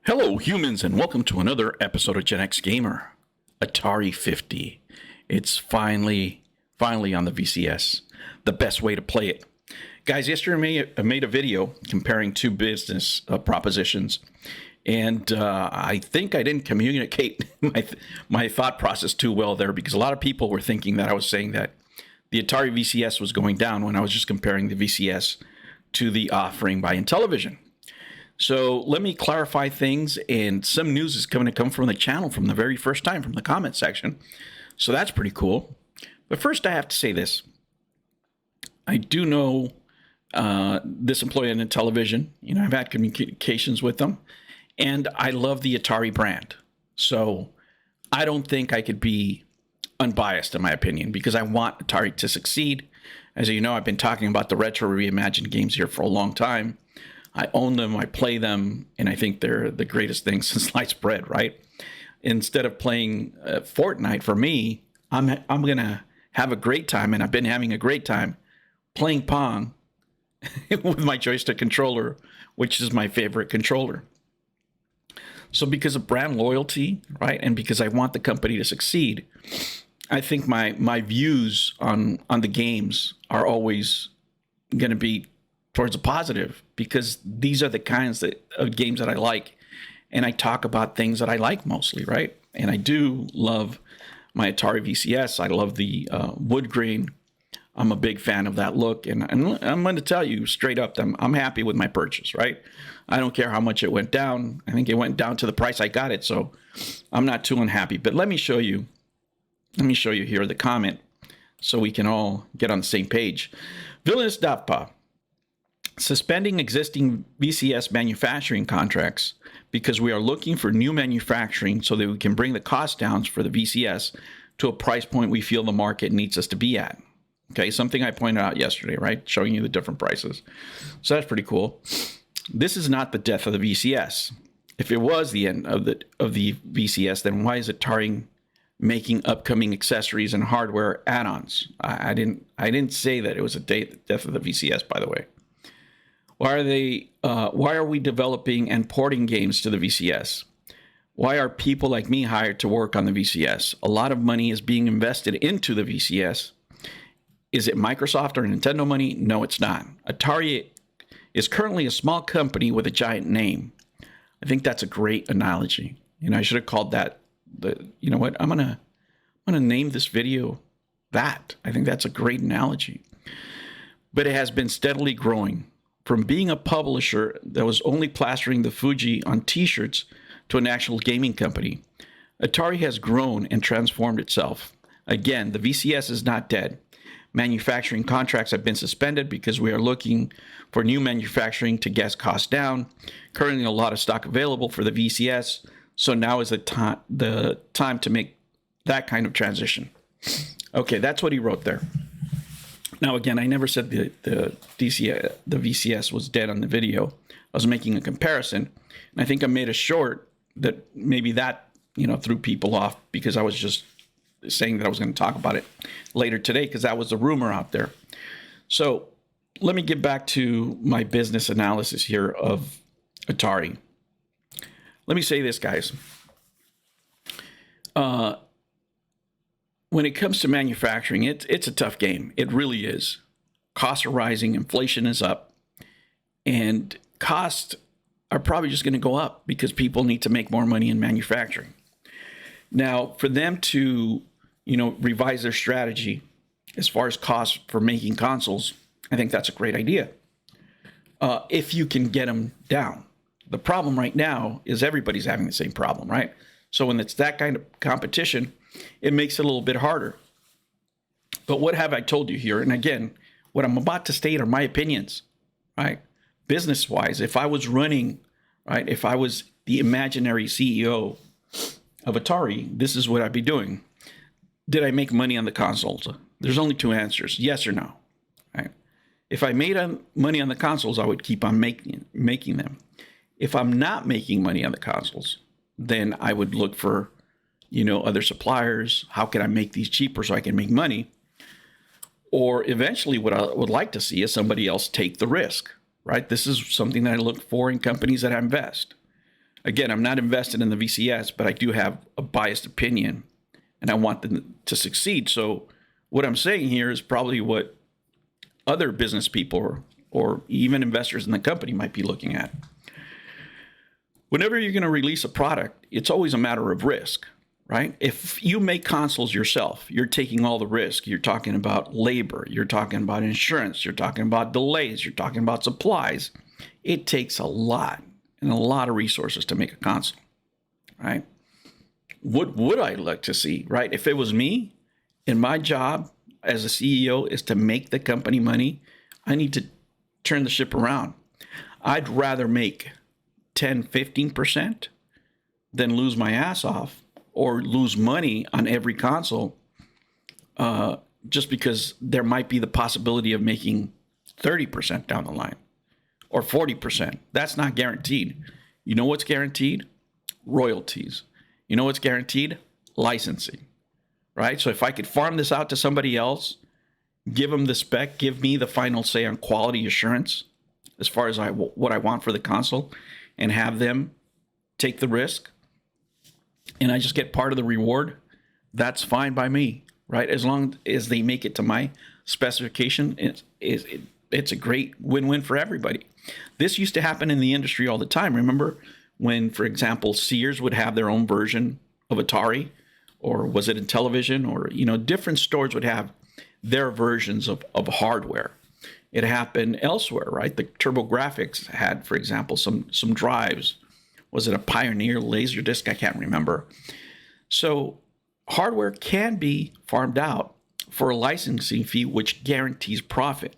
Hello, humans, and welcome to another episode of Gen X Gamer. Atari 50. It's finally on the VCS. The best way to play it. Guys, yesterday I made a video comparing two business propositions, and I think I didn't communicate my thought process too well there, because a lot of people were thinking that I was saying that the Atari VCS was going down when I was just comparing the VCS to the offering by Intellivision. So let me clarify things, and some news is going to come from the channel from the very first time, from the comment section. So that's pretty cool. But first I have to say this. I do know this employee in Intellivision. I've had communications with them, and I love the Atari brand. So I don't think I could be unbiased in my opinion, because I want Atari to succeed. As you know, I've been talking about the retro reimagined games here for a long time. I own them, I play them, and I think they're the greatest thing since sliced bread, right? Instead of playing Fortnite, for me, I'm going to have a great time, and I've been having a great time playing Pong with my joystick controller, which is my favorite controller. So because of brand loyalty, right, and because I want the company to succeed, I think my views on the games are always going to be towards a positive, because these are the kinds of games that I like, and I talk about things that I like mostly, right? And I do love my Atari VCS. I love the wood grain. I'm a big fan of that look, and I'm going to tell you straight up, I'm happy with my purchase, right? I don't care how much it went down. I think it went down to the price I got it, so I'm not too unhappy. But let me show you here the comment so we can all get on the same page. Villainous Dappa. Suspending existing VCS manufacturing contracts because we are looking for new manufacturing so that we can bring the cost down for the VCS to a price point we feel the market needs us to be at. Okay, something I pointed out yesterday, right? Showing you the different prices. So that's pretty cool. This is not the death of the VCS. If it was the end of the VCS, then why is Atari making upcoming accessories and hardware add-ons? I didn't say that it was a death of the VCS, by the way. Why are we developing and porting games to the VCS? Why are people like me hired to work on the VCS? A lot of money is being invested into the VCS. Is it Microsoft or Nintendo money? No, it's not. Atari is currently a small company with a giant name. I think that's a great analogy. I should have called that you know what? I'm gonna name this video that. I think that's a great analogy. But it has been steadily growing. From being a publisher that was only plastering the Fuji on t-shirts to an actual gaming company, Atari has grown and transformed itself. Again, the VCS is not dead. Manufacturing contracts have been suspended because we are looking for new manufacturing to get costs down. Currently, a lot of stock available for the VCS, so now is the time to make that kind of transition. Okay, that's what he wrote there. Now, again, I never said the VCS was dead on the video. I was making a comparison, and I think I made a short that maybe that, threw people off, because I was just saying that I was going to talk about it later today, because that was the rumor out there. So let me get back to my business analysis here of Atari. Let me say this, guys. When it comes to manufacturing, it's a tough game. It really is. Costs are rising, inflation is up, and costs are probably just going to go up because people need to make more money in manufacturing. Now, for them to, revise their strategy as far as costs for making consoles, I think that's a great idea. If you can get them down. The problem right now is everybody's having the same problem, right? So when it's that kind of competition, it makes it a little bit harder. But what have I told you here? And again, what I'm about to state are my opinions, right? Business-wise, if I was running, right, if I was the imaginary CEO of Atari, this is what I'd be doing. Did I make money on the consoles? There's only two answers, yes or no, right? If I made money on the consoles, I would keep on making them. If I'm not making money on the consoles, then I would look for, other suppliers. How can I make these cheaper so I can make money? Or eventually what I would like to see is somebody else take the risk, right? This is something that I look for in companies that I invest. Again, I'm not invested in the VCS, but I do have a biased opinion, and I want them to succeed. So what I'm saying here is probably what other business people or even investors in the company might be looking at. Whenever you're going to release a product, it's always a matter of risk, right? If you make consoles yourself, you're taking all the risk. You're talking about labor, you're talking about insurance, you're talking about delays, you're talking about supplies. It takes a lot and a lot of resources to make a console, right? What would I like to see, right? If it was me and my job as a CEO is to make the company money, I need to turn the ship around. I'd rather make 10, 15% than lose my ass off or lose money on every console just because there might be the possibility of making 30% down the line or 40%. That's not guaranteed. You know what's guaranteed? Royalties. You know what's guaranteed? Licensing, right? So if I could farm this out to somebody else, give them the spec, give me the final say on quality assurance as far as what I want for the console, and have them take the risk, and I just get part of the reward, that's fine by me, right? As long as they make it to my specification, it's a great win-win for everybody. This used to happen in the industry all the time. Remember when, for example, Sears would have their own version of Atari, or was it in television, or, you know, different stores would have their versions of hardware. It happened elsewhere, right? The TurboGrafx had, for example, some drives. Was it a Pioneer Laserdisc? I can't remember. So hardware can be farmed out for a licensing fee, which guarantees profit.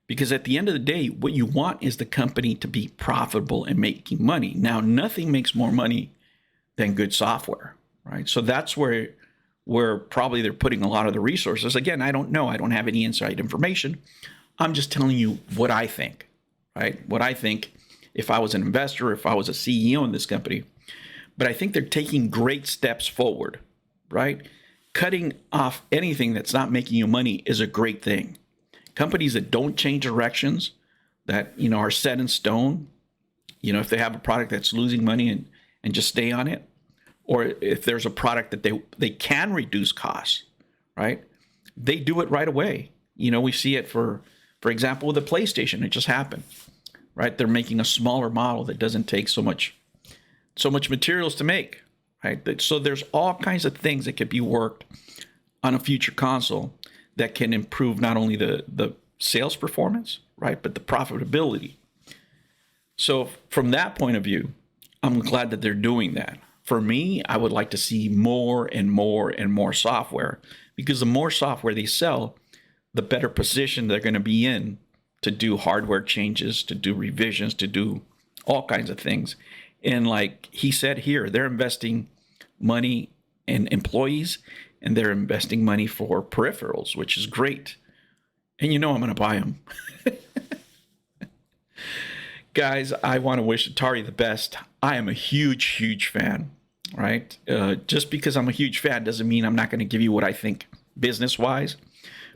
Because at the end of the day, what you want is the company to be profitable and making money. Now, nothing makes more money than good software, right? So that's where probably they're putting a lot of the resources. Again, I don't know. I don't have any inside information. I'm just telling you what I think, right? What I think if I was an investor, if I was a CEO in this company. But I think they're taking great steps forward, right? Cutting off anything that's not making you money is a great thing. Companies that don't change directions, that, you know, are set in stone, you know, if they have a product that's losing money and just stay on it, or if there's a product that they can reduce costs, right? They do it right away. You know, we see it for example, with the PlayStation. It just happened, right? They're making a smaller model that doesn't take so much materials to make, right? So there's all kinds of things that could be worked on a future console that can improve not only the sales performance, right, but the profitability. So from that point of view, I'm glad that they're doing that. For me, I would like to see more and more and more software, because the more software they sell, the better position they're going to be in to do hardware changes, to do revisions, to do all kinds of things. And like he said here, they're investing money in employees, and they're investing money for peripherals, which is great. And you know I'm going to buy them. Guys, I want to wish Atari the best. I am a huge, huge fan, right? Just because I'm a huge fan doesn't mean I'm not going to give you what I think business-wise.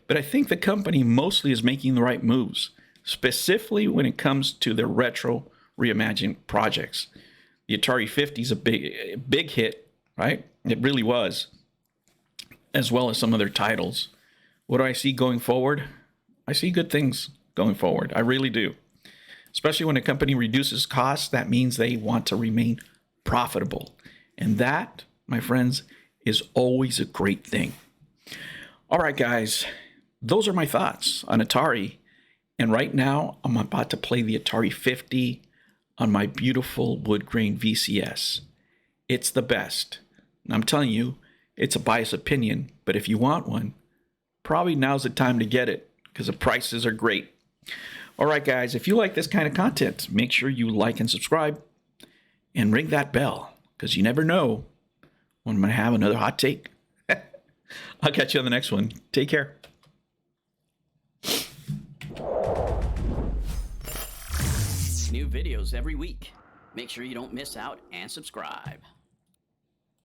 But I think the company mostly is making the right moves, specifically when it comes to their retro reimagined projects. The Atari 50 is a big hit, right? It really was, as well as some of their titles. What do I see going forward? I see good things going forward. I really do. Especially when a company reduces costs, that means they want to remain profitable. And that, my friends, is always a great thing. All right, guys, those are my thoughts on Atari. And right now, I'm about to play the Atari 50 on my beautiful wood grain VCS. It's the best. And I'm telling you, it's a biased opinion, but if you want one, probably now's the time to get it, because the prices are great. All right, guys, if you like this kind of content, make sure you like and subscribe and ring that bell, because you never know when I'm going to have another hot take. I'll catch you on the next one. Take care. New videos every week. Make sure you don't miss out and subscribe.